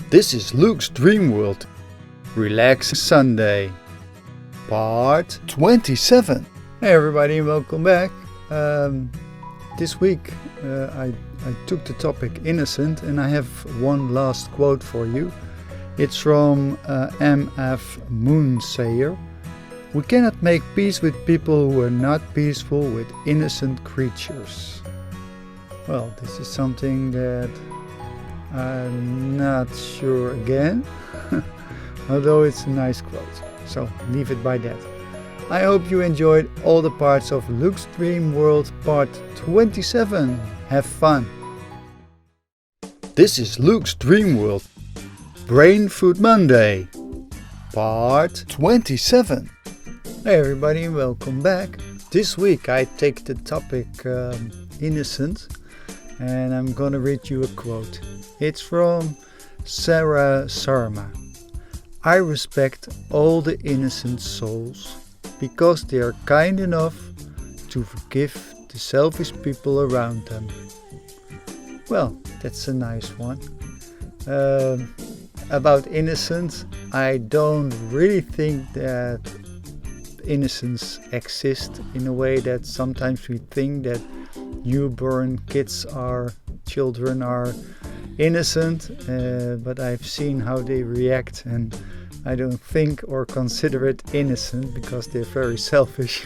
This is Luke's Dreamworld. Relax Sunday. Part 27. Hey everybody, welcome back. This week I took the topic innocent and I have one last quote for you. It's from M.F. Moonsayer. We cannot make peace with people who are not peaceful with innocent creatures. Well, this is something that I'm not sure again, although it's a nice quote, so leave it by that. I hope you enjoyed all the parts of Luke's Dreamworld Part 27. Have fun! This is Luke's Dreamworld Brain Food Monday, Part 27. Hey everybody, welcome back. This week I take the topic innocent and I'm gonna read you a quote. It's from Sarah Sarma. I respect all the innocent souls because they are kind enough to forgive the selfish people around them. Well, that's a nice one. About innocence, I don't really think that innocence exists in a way that sometimes we think that newborn children are innocent, but I've seen how they react and I don't think or consider it innocent because they're very selfish.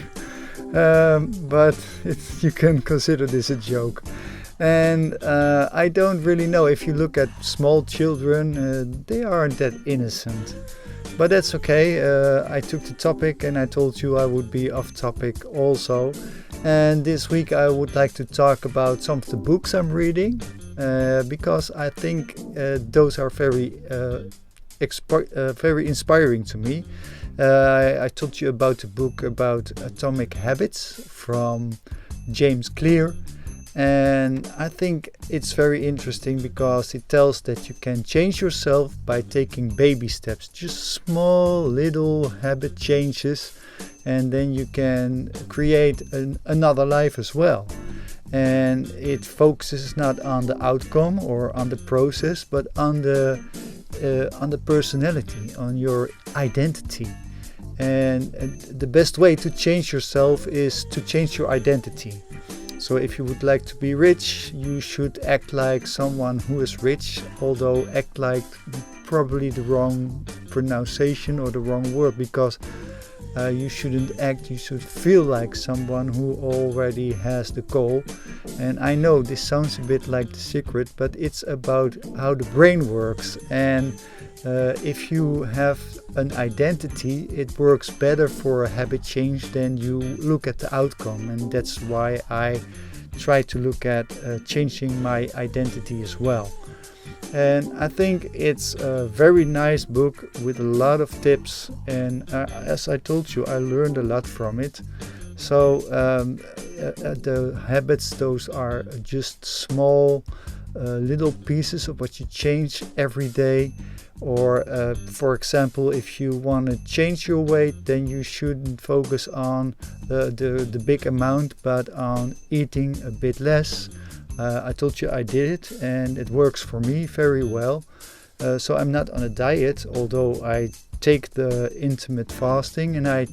But you can consider this a joke. And I don't really know, if you look at small children, they aren't that innocent. But that's okay. I took the topic and I told you I would be off topic also. And this week I would like to talk about some of the books I'm reading. Because I think those are very inspiring to me. I told you about the book about atomic habits from James Clear, and I think it's very interesting because it tells that you can change yourself by taking baby steps, just small little habit changes, and then you can create another life as well. And it focuses not on the outcome or on the process, but on the personality, on your identity. And the best way to change yourself is to change your identity. So if you would like to be rich, you should act like someone who is rich, although act like probably the wrong pronunciation or the wrong word, because you shouldn't act, you should feel like someone who already has the goal. And I know this sounds a bit like The Secret, but it's about how the brain works. And if you have an identity, it works better for a habit change than you look at the outcome. And that's why I try to look at changing my identity as well. And I think it's a very nice book with a lot of tips, and as I told you, I learned a lot from it. So the habits, those are just small little pieces of what you change every day. Or for example, if you want to change your weight, then you shouldn't focus on the big amount, but on eating a bit less. I told you I did it and it works for me very well. So I'm not on a diet, although I take the intermittent fasting, and I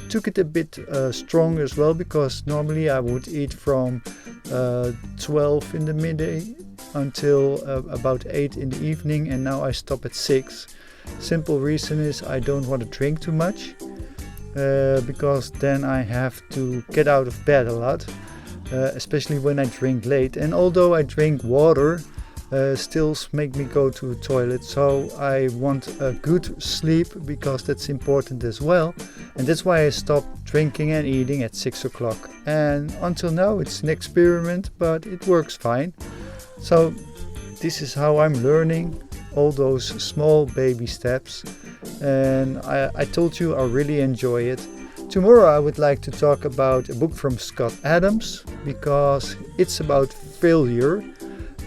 took it a bit strong as well, because normally I would eat from 12 in the midday until about 8 in the evening, and now I stop at 6. Simple reason is I don't want to drink too much, because then I have to get out of bed a lot. Especially when I drink late, and although I drink water, still make me go to the toilet. So I want a good sleep, because that's important as well, and that's why I stopped drinking and eating at 6 o'clock. And until now it's an experiment, but it works fine. So this is how I'm learning all those small baby steps, and I told you I really enjoy it. Tomorrow I would like to talk about a book from Scott Adams, because it's about failure,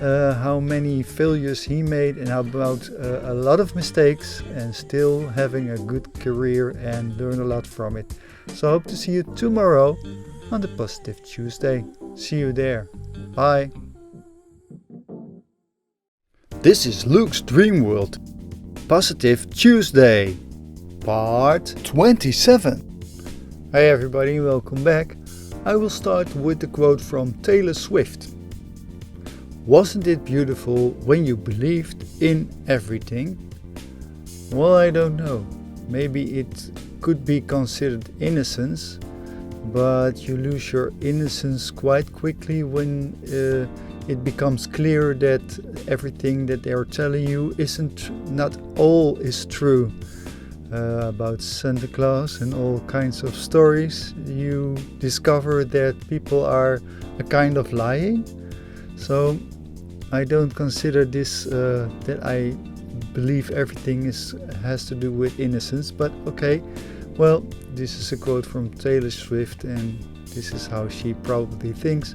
how many failures he made, and about a lot of mistakes, and still having a good career and learn a lot from it. So I hope to see you tomorrow on the Positive Tuesday. See you there. Bye. This is Luke's Dreamworld. Positive Tuesday, part 27. Hey everybody, welcome back. I will start with the quote from Taylor Swift. Wasn't it beautiful when you believed in everything? Well, I don't know. Maybe it could be considered innocence, but you lose your innocence quite quickly when it becomes clear that everything that they are telling you not all is true. About Santa Claus and all kinds of stories, you discover that people are a kind of lying. So I don't consider this that I believe everything has to do with innocence, but okay. Well, this is a quote from Taylor Swift, and this is how she probably thinks,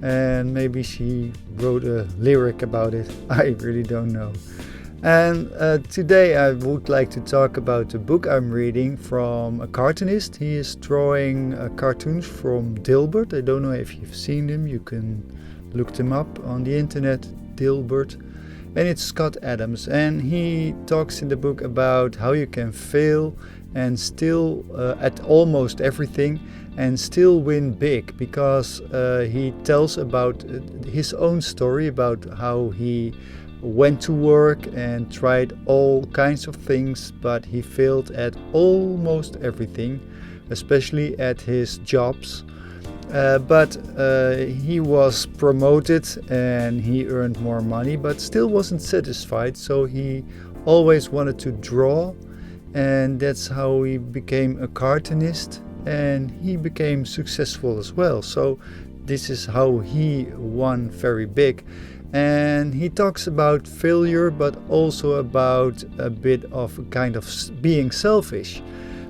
and maybe she wrote a lyric about it. I really don't know. And today I would like to talk about a book I'm reading from a cartoonist. He is drawing cartoons from Dilbert. I don't know if you've seen him. You can look them up on the internet, Dilbert. And it's Scott Adams. And he talks in the book about how you can fail and still at almost everything and still win big, because he tells about his own story about how he went to work and tried all kinds of things, but he failed at almost everything, especially at his jobs. But he was promoted and he earned more money, but still wasn't satisfied, so he always wanted to draw, and that's how he became a cartoonist, and he became successful as well. So this is how he won very big. And he talks about failure, but also about a bit of a kind of being selfish,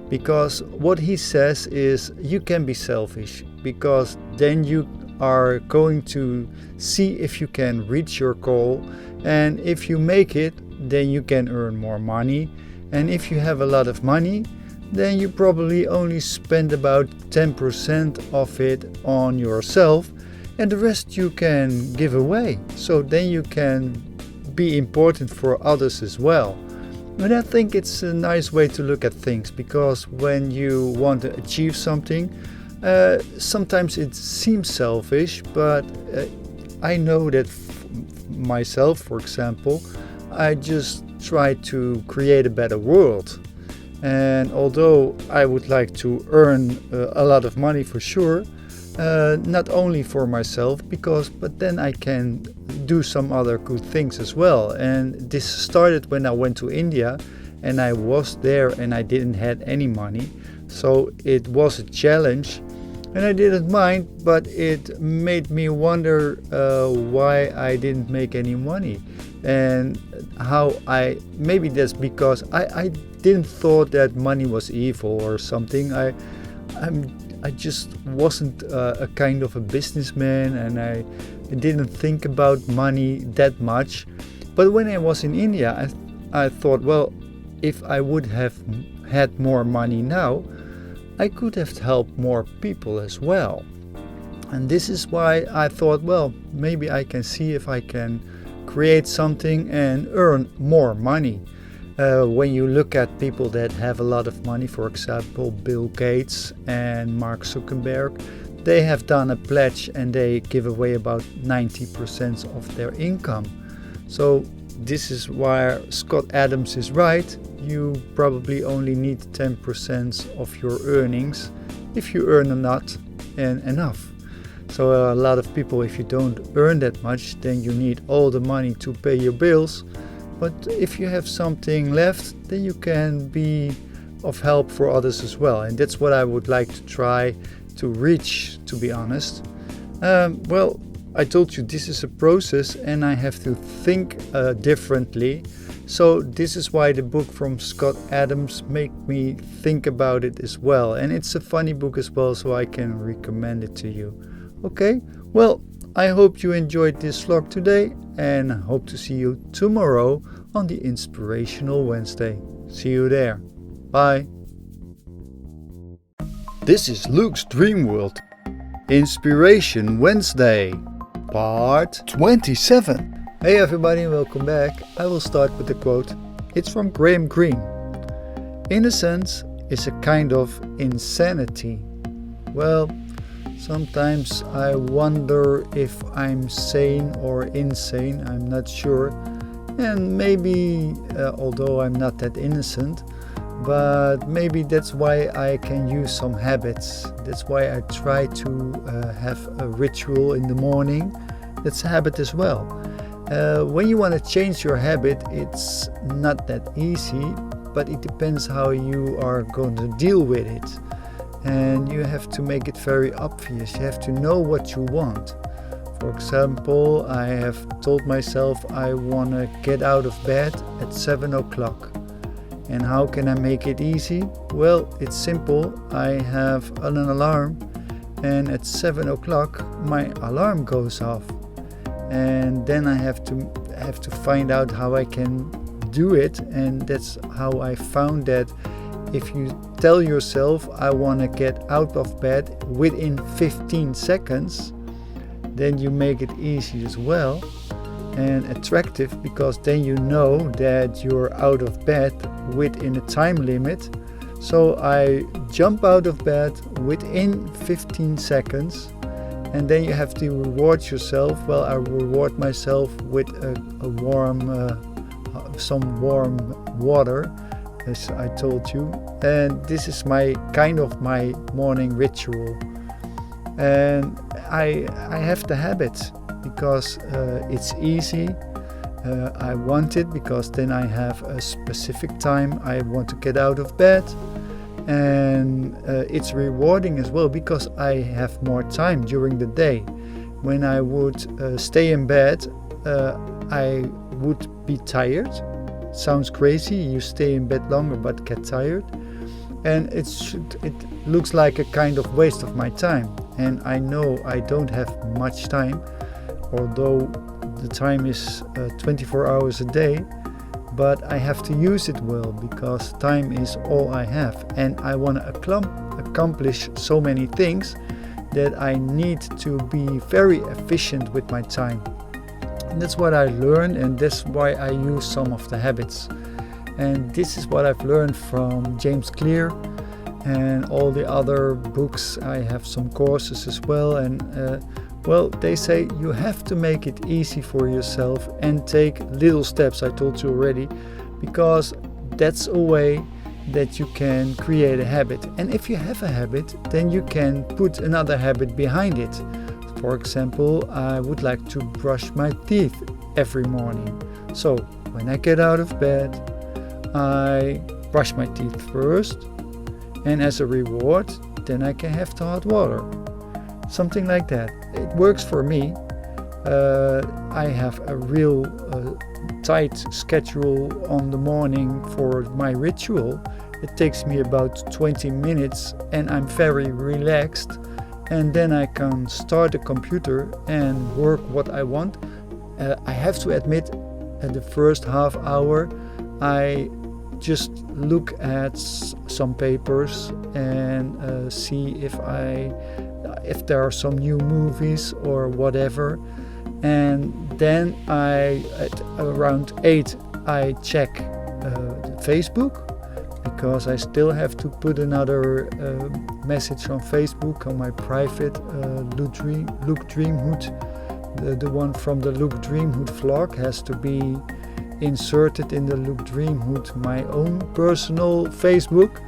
because what he says is you can be selfish, because then you are going to see if you can reach your goal, and if you make it, then you can earn more money, and if you have a lot of money, then you probably only spend about 10% of it on yourself, and the rest you can give away. So then you can be important for others as well. And I think it's a nice way to look at things, because when you want to achieve something, sometimes it seems selfish, but I know that myself, for example, I just try to create a better world. And although I would like to earn a lot of money for sure, not only for myself, but then I can do some other good things as well. And this started when I went to India, and I was there and I didn't have any money, so it was a challenge, and I didn't mind, but it made me wonder why I didn't make any money, and maybe that's because I didn't thought that money was evil or something. I just wasn't a kind of a businessman, and I didn't think about money that much. But when I was in India, I thought, well, if I would have had more money now, I could have helped more people as well. And this is why I thought, well, maybe I can see if I can create something and earn more money. When you look at people that have a lot of money, for example, Bill Gates and Mark Zuckerberg, they have done a pledge and they give away about 90% of their income. So this is why Scott Adams is right. You probably only need 10% of your earnings if you earn a lot and enough. So a lot of people, if you don't earn that much, then you need all the money to pay your bills. But if you have something left, then you can be of help for others as well. And that's what I would like to try to reach, to be honest. Well, I told you this is a process and I have to think differently. So this is why the book from Scott Adams make me think about it as well. And it's a funny book as well, so I can recommend it to you. Okay, well, I hope you enjoyed this vlog today, and hope to see you tomorrow on the Inspirational Wednesday. See you there. Bye. This is Luke's Dreamworld. Inspiration Wednesday, part 27. Hey everybody, welcome back. I will start with the quote. It's from Graham Greene. Innocence is a kind of insanity. Well, sometimes I wonder if I'm sane or insane, I'm not sure. And maybe, although I'm not that innocent, but maybe that's why I can use some habits. That's why I try to have a ritual in the morning. That's a habit as well. When you want to change your habit, it's not that easy, but it depends how you are going to deal with it. And you have to make it very obvious. You have to know what you want. For example, I have told myself I want to get out of bed at 7 o'clock. And how can I make it easy? Well, it's simple. I have an alarm, and at 7 o'clock my alarm goes off. And then I have to find out how I can do it, and that's how I found that if you tell yourself I want to get out of bed within 15 seconds, then you make it easy as well and attractive, because then you know that you're out of bed within a time limit. So I jump out of bed within 15 seconds, and then you have to reward yourself. Well, I reward myself with some warm water, as I told you, and this is my morning ritual. And I have the habit because it's easy. I want it because then I have a specific time I want to get out of bed, and it's rewarding as well because I have more time during the day. When I would stay in bed, I would be tired. Sounds crazy, you stay in bed longer but get tired, and it looks like a kind of waste of my time. And I know I don't have much time, although the time is 24 hours a day, but I have to use it well because time is all I have, and I want to accomplish so many things that I need to be very efficient with my time. And that's what I learned, and that's why I use some of the habits. And this is what I've learned from James Clear and all the other books. I have some courses as well, and they say you have to make it easy for yourself and take little steps, I told you already, because that's a way that you can create a habit. And if you have a habit, then you can put another habit behind it. For example, I would like to brush my teeth every morning. So when I get out of bed, I brush my teeth first, and as a reward, then I can have the hot water. Something like that. It works for me. I have a real tight schedule on the morning for my ritual. It takes me about 20 minutes and I'm very relaxed. And then I can start the computer and work what I want. I have to admit, at the first half hour, I just look at some papers and see if there are some new movies or whatever. And then at around 8 I check Facebook, because I still have to put another message on Facebook on my private Luke Dreamhood. The one from the Luke Dreamhood vlog has to be inserted in the Luke Dreamhood, my own personal Facebook.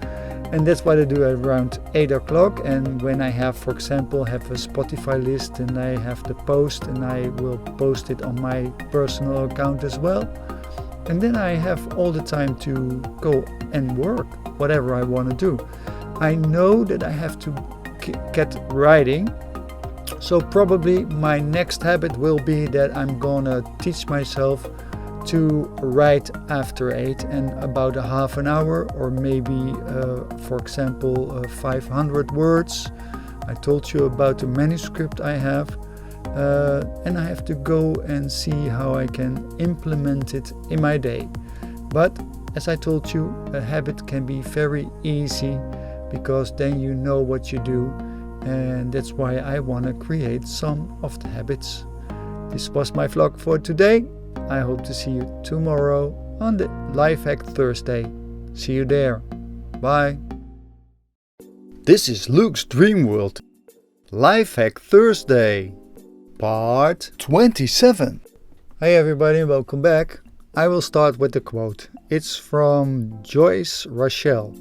And that's what I do around 8 o'clock. And when I have, for example, have a Spotify list and I have the post, and I will post it on my personal account as well. And then I have all the time to go and work, whatever I want to do. I know that I have to get writing. So probably my next habit will be that I'm gonna teach myself to write after 8 and about a half an hour, or maybe for example 500 words. I told you about the manuscript I have, and I have to go and see how I can implement it in my day. But as I told you, a habit can be very easy because then you know what you do, and that's why I want to create some of the habits. This was my vlog for today. I hope to see you tomorrow on the Life Hack Thursday. See you there. Bye. This is Luke's Dreamworld. Life Hack Thursday, part 27. Hey everybody, welcome back. I will start with the quote. It's from Joyce Rachel.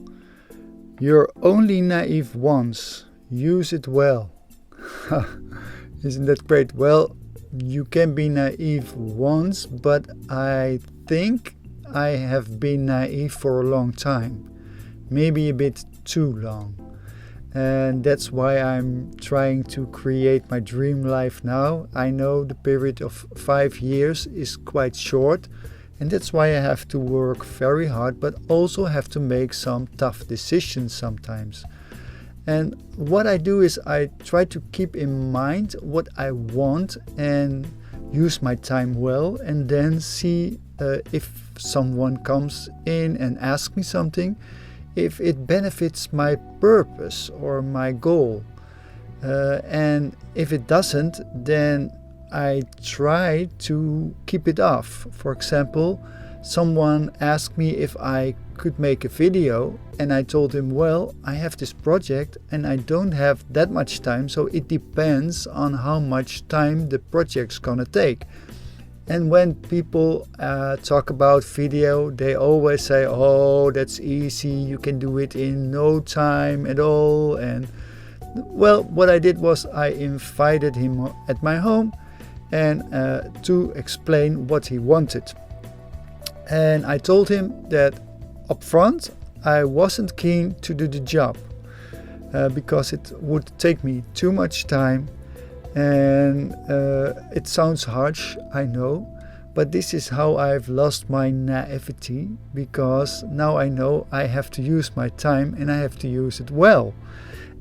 You're only naive once. Use it well. Isn't that great? Well, you can be naive once, but I think I have been naive for a long time. Maybe a bit too long. And that's why I'm trying to create my dream life now. I know the period of 5 years is quite short, and that's why I have to work very hard, but also have to make some tough decisions sometimes. And what I do is I try to keep in mind what I want and use my time well, and then see if someone comes in and asks me something, if it benefits my purpose or my goal. And if it doesn't, then I try to keep it off. For example, someone asked me if I could make a video, and I told him, well, I have this project and I don't have that much time, so it depends on how much time the project's gonna take. And when people talk about video, they always say, oh, that's easy, you can do it in no time at all. And well, what I did was I invited him at my home and to explain what he wanted. And I told him that up front I wasn't keen to do the job because it would take me too much time. And it sounds harsh, I know, but this is how I've lost my naivety, because now I know I have to use my time and I have to use it well.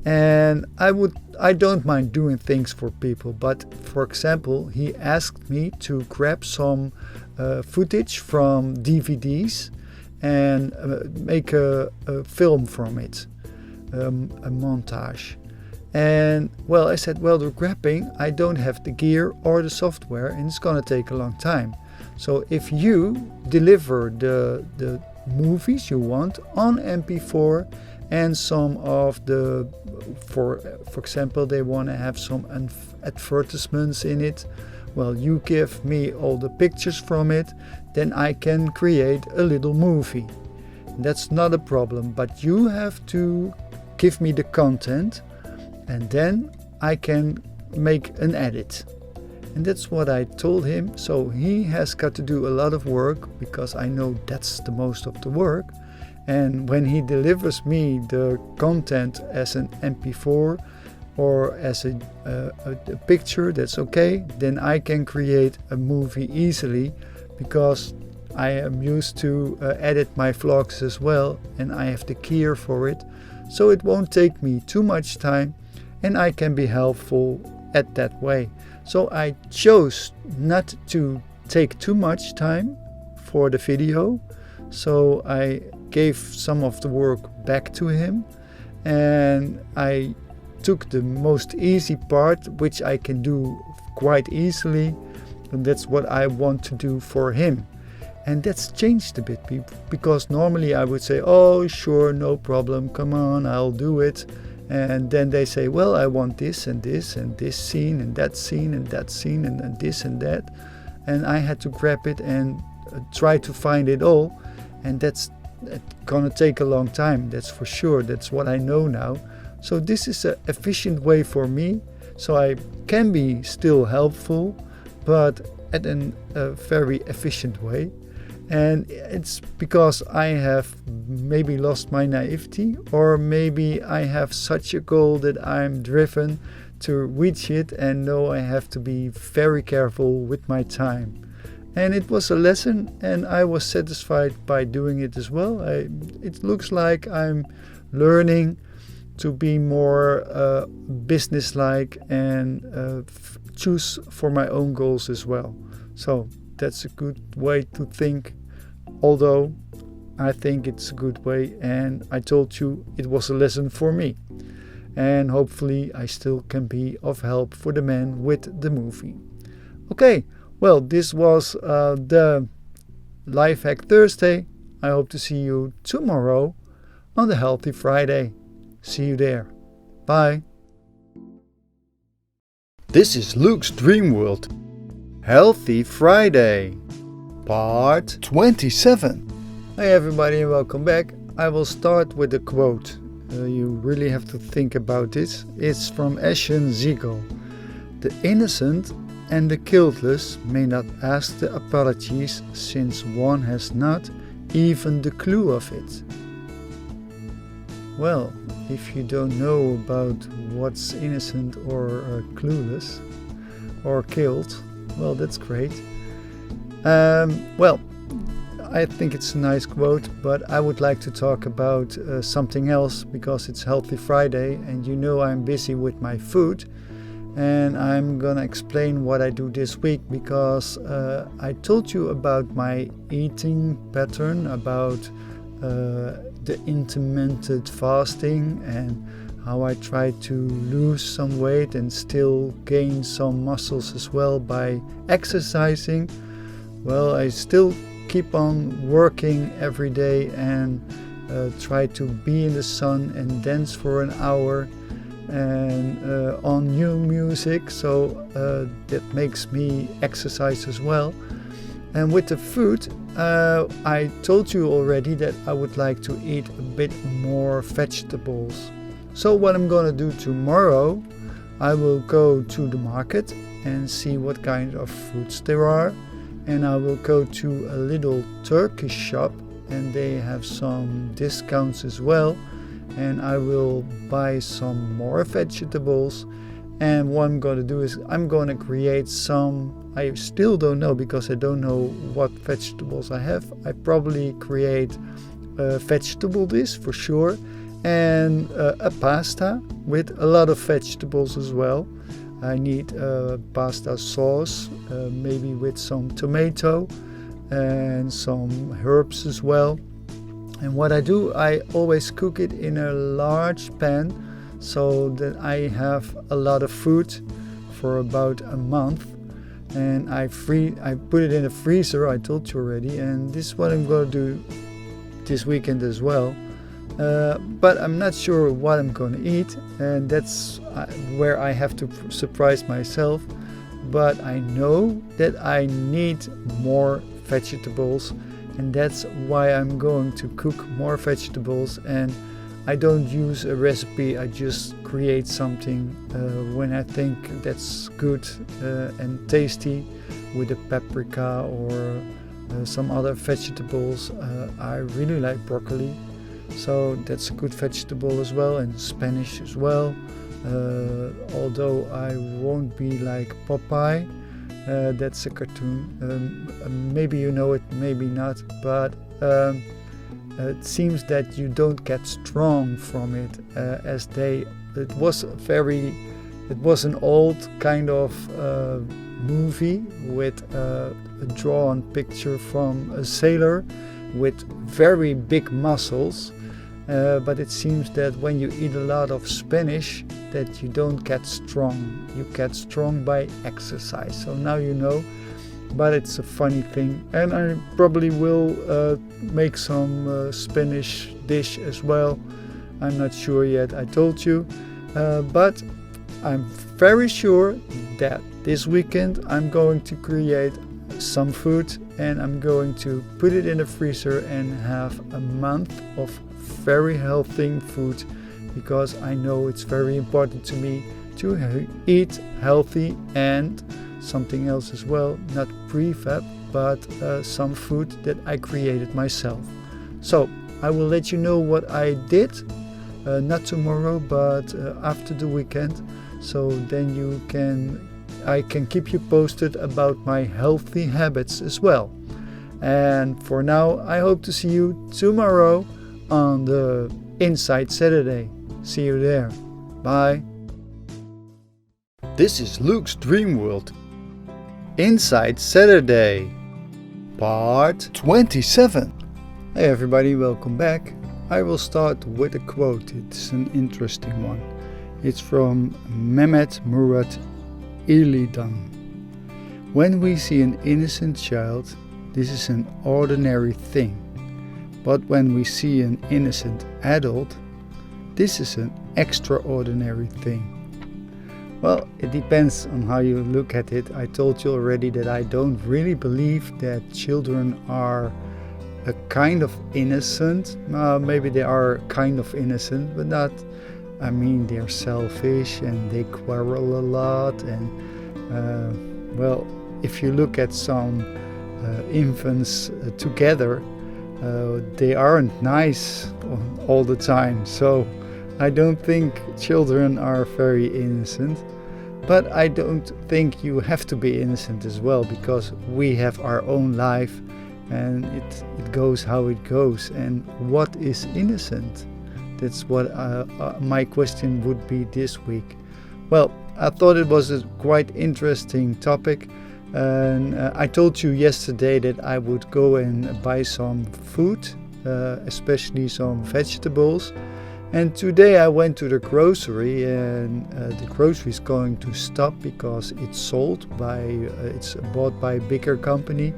And I don't mind doing things for people, but for example, he asked me to grab some footage from DVDs and make a film from it, a montage. And well, I said, well, the grabbing, I don't have the gear or the software, and it's gonna take a long time. So if you deliver the movies you want on MP4 and some of the, for example, they want to have some advertisements in it, well, you give me all the pictures from it, then I can create a little movie. That's not a problem, but you have to give me the content, and then I can make an edit. And that's what I told him. So he has got to do a lot of work, because I know that's the most of the work. And when he delivers me the content as an MP4 or as a picture, that's okay. Then I can create a movie easily, because I am used to edit my vlogs as well, and I have the gear for it. So it won't take me too much time, and I can be helpful at that way. So I chose not to take too much time for the video. So I gave some of the work back to him, and I took the most easy part, which I can do quite easily, and that's what I want to do for him. And that's changed a bit, because normally I would say, oh sure, no problem, come on, I'll do it. And then they say, well, I want this and this and this scene and that scene and that scene and this and that. And I had to grab it and try to find it all. And that's gonna take a long time, that's for sure. That's what I know now. So this is an efficient way for me. So I can be still helpful, but at a very efficient way. And it's because I have maybe lost my naivety, or maybe I have such a goal that I'm driven to reach it and know I have to be very careful with my time. And it was a lesson, and I was satisfied by doing it as well. It looks like I'm learning to be more businesslike and choose for my own goals as well. So that's a good way to think. Although I think it's a good way, and I told you it was a lesson for me. And hopefully I still can be of help for the man with the movie. Okay, well, this was the Life Hack Thursday. I hope to see you tomorrow on the Healthy Friday. See you there. Bye. This is Luke's Dreamworld. Healthy Friday, part 27. Hey everybody and welcome back. I will start with a quote. You really have to think about this. It's from Ashen Ziegel. The innocent and the guiltless may not ask the apologies, since one has not even the clue of it. Well, if you don't know about what's innocent or clueless or killed, well, that's great. Well, I think it's a nice quote, but I would like to talk about something else because it's Healthy Friday and you know I'm busy with my food. And I'm gonna explain what I do this week because I told you about my eating pattern, about the intermittent fasting and how I try to lose some weight and still gain some muscles as well by exercising. Well, I still keep on working every day and try to be in the sun and dance for an hour and on new music, so that makes me exercise as well. And with the food, I told you already that I would like to eat a bit more vegetables. So what I'm gonna do tomorrow, I will go to the market and see what kind of fruits there are, and I will go to a little Turkish shop and they have some discounts as well. And I will buy some more vegetables, and what I'm going to do is I'm going to create some, I still don't know because I don't know what vegetables I have. I probably create a vegetable dish for sure and a pasta with a lot of vegetables as well. I need pasta sauce, maybe with some tomato and some herbs as well. And what I do, I always cook it in a large pan so that I have a lot of food for about a month. And I put it in the freezer, I told you already, and this is what I'm going to do this weekend as well. But I'm not sure what I'm going to eat, and that's where I have to surprise myself. But I know that I need more vegetables. And that's why I'm going to cook more vegetables, and I don't use a recipe, I just create something when I think that's good and tasty with a paprika or some other vegetables. I really like broccoli, so that's a good vegetable as well, and Spanish as well, although I won't be like Popeye. That's a cartoon. Maybe you know it, maybe not, but it seems that you don't get strong from it, it was an old kind of movie with a drawn picture from a sailor with very big muscles, but it seems that when you eat a lot of Spanish that you don't get strong. You get strong by exercise. So now you know, but it's a funny thing. And I probably will make some Spanish dish as well. I'm not sure yet, I told you. But I'm very sure that this weekend I'm going to create some food and I'm going to put it in the freezer and have a month of very healthy food, because I know it's very important to me to eat healthy and something else as well, not prefab, but some food that I created myself. So I will let you know what I did, not tomorrow, but after the weekend. So then I can keep you posted about my healthy habits as well. And for now, I hope to see you tomorrow on the Inside Saturday. See you there. Bye. This is Luke's Dreamworld. Inside Saturday, part 27. Hey everybody, welcome back. I will start with a quote. It's an interesting one. It's from Mehmet Murat İlhan. When we see an innocent child, this is an ordinary thing. But when we see an innocent adult, this is an extraordinary thing. Well, it depends on how you look at it. I told you already that I don't really believe that children are a kind of innocent. Maybe they are kind of innocent, but not. I mean, they're selfish and they quarrel a lot. And well, if you look at some infants together, they aren't nice all the time. So I don't think children are very innocent. But I don't think you have to be innocent as well, because we have our own life and it goes how it goes. And what is innocent? That's what my question would be this week. Well, I thought it was a quite interesting topic. And I told you yesterday that I would go and buy some food, especially some vegetables. And today I went to the grocery, and the grocery is going to stop because it's it's bought by a bigger company.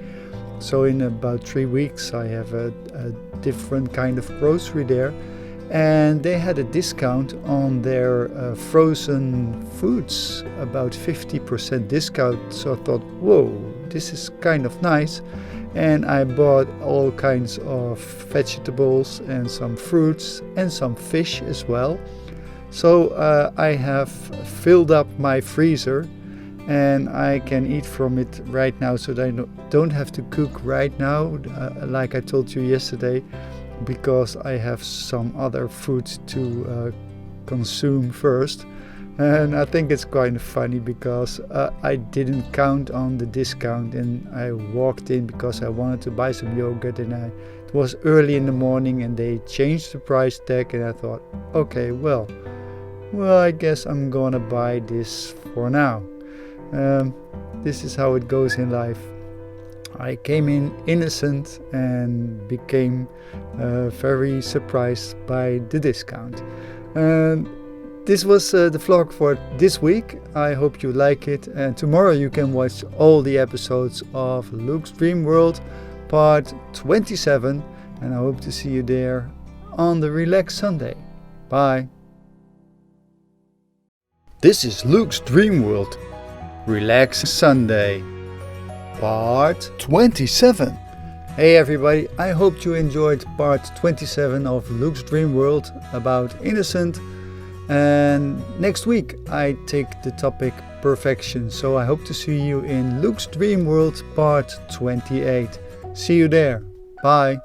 So in about 3 weeks I have a different kind of grocery there. And they had a discount on their frozen foods, about 50% discount. So I thought, whoa, this is kind of nice. And I bought all kinds of vegetables and some fruits and some fish as well. So I have filled up my freezer and I can eat from it right now, so that I don't have to cook right now, like I told you yesterday, because I have some other food to consume first. And I think it's kind of funny because I didn't count on the discount, and I walked in because I wanted to buy some yogurt, and it was early in the morning and they changed the price tag, and I thought, okay, well I guess I'm gonna buy this for now. This is how it goes in life. I came in innocent and became very surprised by the discount. This was the vlog for this week. I hope you like it, and tomorrow you can watch all the episodes of Luke's Dreamworld part 27, and I hope to see you there on the Relax Sunday. Bye. This is Luke's Dreamworld Relax Sunday part 27. Hey everybody, I hope you enjoyed part 27 of Luke's Dreamworld about innocent. And next week I take the topic perfection. So I hope to see you in Luke's Dreamworld part 28. See you there. Bye.